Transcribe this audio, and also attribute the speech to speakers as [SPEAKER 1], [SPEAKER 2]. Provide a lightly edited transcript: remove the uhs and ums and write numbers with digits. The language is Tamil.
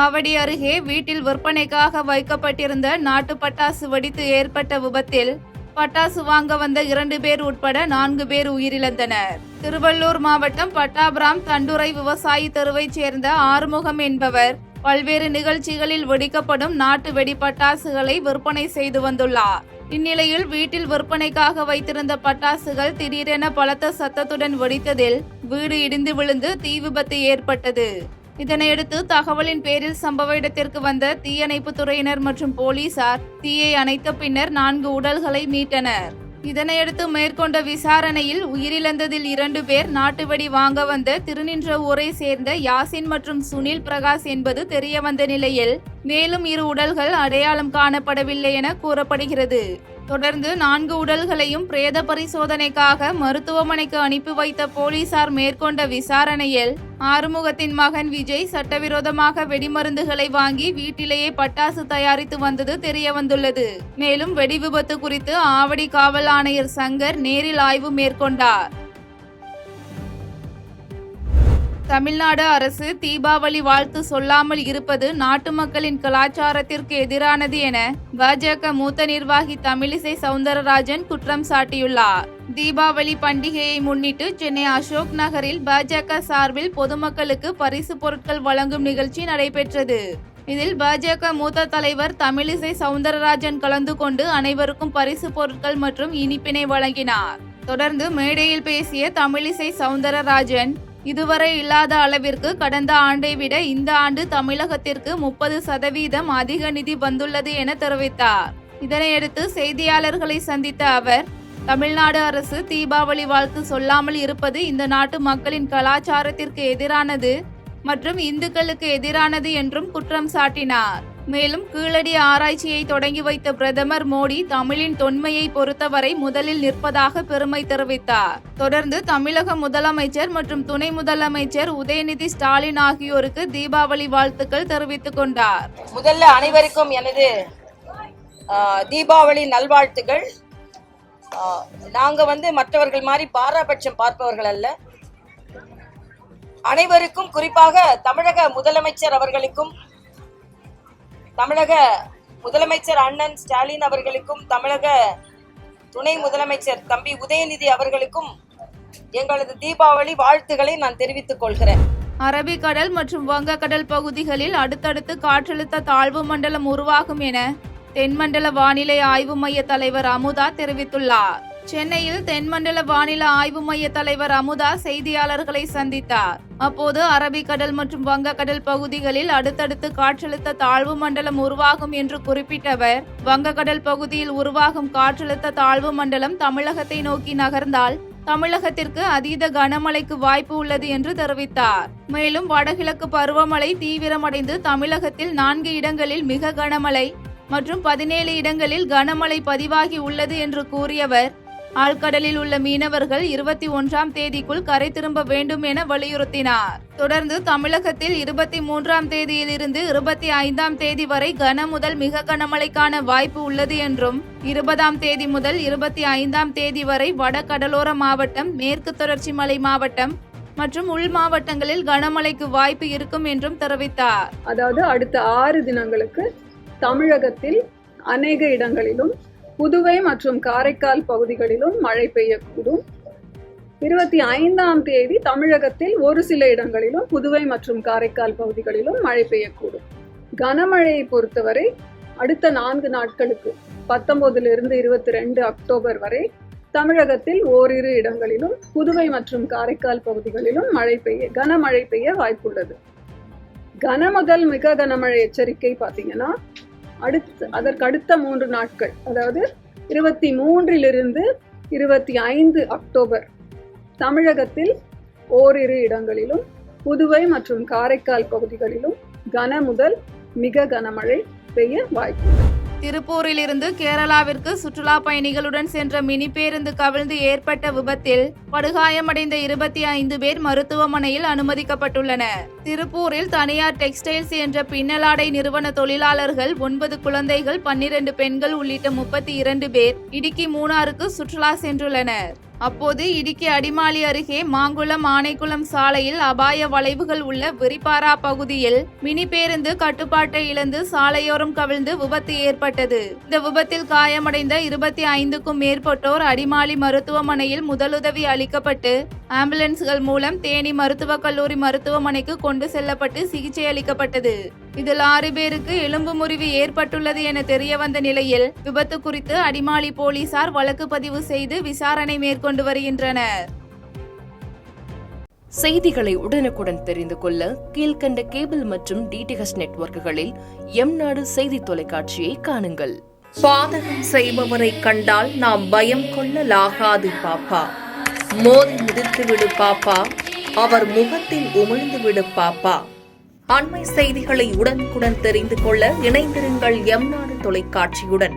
[SPEAKER 1] ஆவடி அருகே வீட்டில் விற்பனைக்காக வைக்கப்பட்டிருந்த நாட்டு பட்டாசு வெடித்து ஏற்பட்ட விபத்தில் பட்டாசு வாங்க வந்த 2 பேர் உட்பட 4 பேர் உயிரிழந்தனர். திருவள்ளூர் மாவட்டம் பட்டாபிராம் தண்டுரை விவசாயி தெருவைச் சேர்ந்த ஆறுமுகம் என்பவர் பல்வேறு நிகழ்ச்சிகளில் வெடிக்கப்படும் நாட்டு வெடி பட்டாசுகளை விற்பனை செய்து வந்துள்ளார். இந்நிலையில் வீட்டில் விற்பனைக்காக வைத்திருந்த பட்டாசுகள் திடீரென பலத்த சத்தத்துடன் வெடித்ததில் வீடு இடிந்து விழுந்து தீ விபத்து ஏற்பட்டது. இதனையடுத்து தகவலின் பேரில் சம்பவ இடத்திற்கு வந்த தீயணைப்பு துறையினர் மற்றும் போலீசார் தீயை அணைத்த பின்னர் 4 உடல்களை மீட்டனர். இதனையடுத்து மேற்கொண்ட விசாரணையில் உயிரிழந்ததில் 2 பேர் நாட்டு வெடி வாங்க வந்த திருநின்ற ஊரை சேர்ந்த யாசின் மற்றும் சுனில் பிரகாஷ் என்பது தெரியவந்த நிலையில் மேலும் 2 உடல்கள் அடையாளம் காணப்படவில்லை என கூறப்படுகிறது. தொடர்ந்து 4 உடல்களையும் பிரேத பரிசோதனைக்காக மருத்துவமனைக்கு அனுப்பி வைத்த போலீசார் மேற்கொண்ட விசாரணையில் ஆறுமுகத்தின் மகன் விஜய் சட்டவிரோதமாக வெடிமருந்துகளை வாங்கி வீட்டிலேயே பட்டாசு தயாரித்து வந்தது தெரியவந்துள்ளது. மேலும் வெடி விபத்து குறித்து ஆவடி காவல் ஆணையர் சங்கர் நேரில் ஆய்வு மேற்கொண்டார். தமிழ்நாடு அரசு தீபாவளி வாழ்த்து சொல்லாமல் இருப்பது நாட்டு மக்களின் கலாச்சாரத்திற்கு எதிரானது என பாஜக மூத்த நிர்வாகி தமிழிசை சவுந்தரராஜன் குற்றம் சாட்டியுள்ளார். தீபாவளி பண்டிகையை முன்னிட்டு சென்னை அசோக் நகரில் பாஜக சார்பில் பொதுமக்களுக்கு பரிசு பொருட்கள் வழங்கும் நிகழ்ச்சி நடைபெற்றது. இதில் பாஜக மூத்த தலைவர் தமிழிசை சவுந்தரராஜன் கலந்து கொண்டு அனைவருக்கும் பரிசு பொருட்கள் மற்றும் இனிப்பினை வழங்கினார். தொடர்ந்து மேடையில் பேசிய தமிழிசை சவுந்தரராஜன் இதுவரை இல்லாத அளவிற்கு கடந்த ஆண்டை விட இந்த ஆண்டு தமிழகத்திற்கு 30% அதிக நிதி வந்துள்ளது என தெரிவித்தார். இதனையடுத்து செய்தியாளர்களை சந்தித்த அவர் தமிழ்நாடு அரசு தீபாவளி வாழ்த்து சொல்லாமல் இருப்பது இந்த நாட்டு மக்களின் கலாச்சாரத்திற்கு எதிரானது மற்றும் இந்துக்களுக்கு எதிரானது என்றும் குற்றம் சாட்டினார். மேலும் கீழடி ஆராய்ச்சியை தொடங்கி வைத்த பிரதமர் மோடி தமிழின் தொன்மையை பொறுத்தவரை முதலில் நிற்பதாக பெருமை தெரிவித்தார். தொடர்ந்து தமிழக முதலமைச்சர் மற்றும் துணை முதலமைச்சர் உதயநிதி ஸ்டாலின் ஆகியோருக்கு தீபாவளி வாழ்த்துக்கள் தெரிவித்துக் கொண்டார்.
[SPEAKER 2] முதல்ல அனைவருக்கும் எனது தீபாவளி நல்வாழ்த்துக்கள். நாங்க மற்றவர்கள் மாதிரி பாராபட்சம் பார்ப்பவர்கள் அல்ல. அனைவருக்கும், குறிப்பாக தமிழக முதலமைச்சர் அவர்களுக்கும், தமிழக முதலமைச்சர் அண்ணன் ஸ்டாலின் அவர்களுக்கும், தமிழக துணை முதலமைச்சர் தம்பி உதயநிதி அவர்களுக்கும் எங்களது தீபாவளி வாழ்த்துக்களை நான் தெரிவித்துக் கொள்கிறேன்.
[SPEAKER 1] அரபிக்கடல் மற்றும் வங்கக்கடல் பகுதிகளில் அடுத்தடுத்து காற்றழுத்த தாழ்வு மண்டலம் உருவாகும் என தென்மண்டல வானிலை ஆய்வு மைய தலைவர் அமுதா தெரிவித்துள்ளார். சென்னையில் தென்மண்டல வானிலை ஆய்வு மைய தலைவர் அமுதா செய்தியாளர்களை சந்தித்தார். அப்போது அரபிக்கடல் மற்றும் வங்கக்கடல் பகுதிகளில் அடுத்தடுத்து காற்றழுத்த தாழ்வு மண்டலம் உருவாகும் என்று குறிப்பிட்ட அவர் வங்கக்கடல் பகுதியில் உருவாகும் காற்றழுத்த தாழ்வு மண்டலம் தமிழகத்தை நோக்கி நகர்ந்தால் தமிழகத்திற்கு அதீத கனமழைக்கு வாய்ப்பு உள்ளது என்று தெரிவித்தார். மேலும் வடகிழக்கு பருவமழை தீவிரமடைந்து தமிழகத்தில் 4 இடங்களில் மிக கனமழை மற்றும் 17 இடங்களில் கனமழை பதிவாகி உள்ளது என்று கூறியவர் ஆழ்கடலில் உள்ள மீனவர்கள் 21ஆம் தேதிக்குள் கரை திரும்ப வேண்டும் என வலியுறுத்தினார். தொடர்ந்து தமிழகத்தில் 23ஆம் தேதியிலிருந்து 25ஆம் தேதி வரை கன முதல் மிக கனமழைக்கான வாய்ப்பு உள்ளது என்றும் 20ஆம் தேதி முதல் 25ஆம் தேதி வரை வட கடலோர மாவட்டம், மேற்கு தொடர்ச்சி மலை மாவட்டம் மற்றும் உள் மாவட்டங்களில் கனமழைக்கு வாய்ப்பு இருக்கும் என்றும் தெரிவித்தார்.
[SPEAKER 3] அதாவது அடுத்த 6 தினங்களுக்கு தமிழகத்தில் அநேக இடங்களிலும் புதுவை மற்றும் காரைக்கால் பகுதிகளிலும் மழை பெய்யக்கூடும். 25ஆம் தேதி தமிழகத்தில் ஒரு சில இடங்களிலும் புதுவை மற்றும் காரைக்கால் பகுதிகளிலும் மழை பெய்யக்கூடும். கனமழையை பொறுத்தவரை அடுத்த 4 நாட்களுக்கு 19 22 அக்டோபர் வரை தமிழகத்தில் ஓரிரு இடங்களிலும் புதுவை மற்றும் காரைக்கால் பகுதிகளிலும் கனமழை பெய்ய வாய்ப்புள்ளது. கன முதல் மிக கனமழை எச்சரிக்கை பார்த்தீங்கன்னா அதற்கு அடுத்த 3 நாட்கள், அதாவது 23 25 அக்டோபர் தமிழகத்தில் ஓரிரு இடங்களிலும் புதுவை மற்றும் காரைக்கால் பகுதிகளிலும் கன முதல் மிக கனமழை பெய்ய வாய்ப்புள்ளது.
[SPEAKER 1] திருப்பூரிலிருந்து கேரளாவிற்கு சுற்றுலா பயணிகளுடன் சென்ற மினி பேருந்து கவிழ்ந்து ஏற்பட்ட விபத்தில் படுகாயமடைந்த 25 பேர் மருத்துவமனையில் அனுமதிக்கப்பட்டுள்ளனர். திருப்பூரில் தனியார் டெக்ஸ்டைல்ஸ் என்ற பின்னலாடை நிறுவன தொழிலாளர்கள் 9 குழந்தைகள் 12 பெண்கள் உள்ளிட்ட 32 பேர் இடுக்கி மூணாருக்கு சுற்றுலா சென்றுள்ளனர். அப்போது இடுக்கி அடிமாலி அருகே மாங்குளம் ஆனைக்குளம் சாலையில் அபாய வளைவுகள் உள்ள விரிபாரா பகுதியில் மினி பேருந்து கட்டுப்பாட்டை இழந்து சாலையோரம் கவிழ்ந்து விபத்து ஏற்பட்டது. இந்த விபத்தில் காயமடைந்த 25க்கும் மேற்பட்டோர் அடிமாலி மருத்துவமனையில் முதலுதவி அளிக்கப்பட்டு ஆம்புலன்ஸ்கள் மூலம் தேனி மருத்துவக் கல்லூரி மருத்துவமனைக்கு கொண்டு செல்லப்பட்டு சிகிச்சை அளிக்கப்பட்டது. இதில் 6 பேருக்கு எலும்பு முறிவு ஏற்பட்டுள்ளது என தெரியவந்த நிலையில் விபத்து குறித்து அடிமாலி போலீசார் வழக்கு பதிவு செய்து விசாரணை மேற்கொண்டு வருகின்றனர்.
[SPEAKER 4] செய்திகளை உடனுக்குடன் தெரிந்து கொள்ள கீழ்கண்ட கேபிள் மற்றும் DTH நெட்வொர்க்குகளில் எம்நாடு செய்தி தொலைக்காட்சியை காணுங்கள். பாதகம் செய்பவரை கண்டால் நாம் பயம் கொள்ளலாகாது பாப்பா. மோதி மிதித்து விடு பாப்பா, அவர் முகத்தில் உமிழ்ந்து விடு பாப்பா. அண்மை செய்திகளை உடனுக்குடன் தெரிந்து கொள்ள இணைந்திருங்கள் எம்நாடு தொலைக்காட்சியுடன்.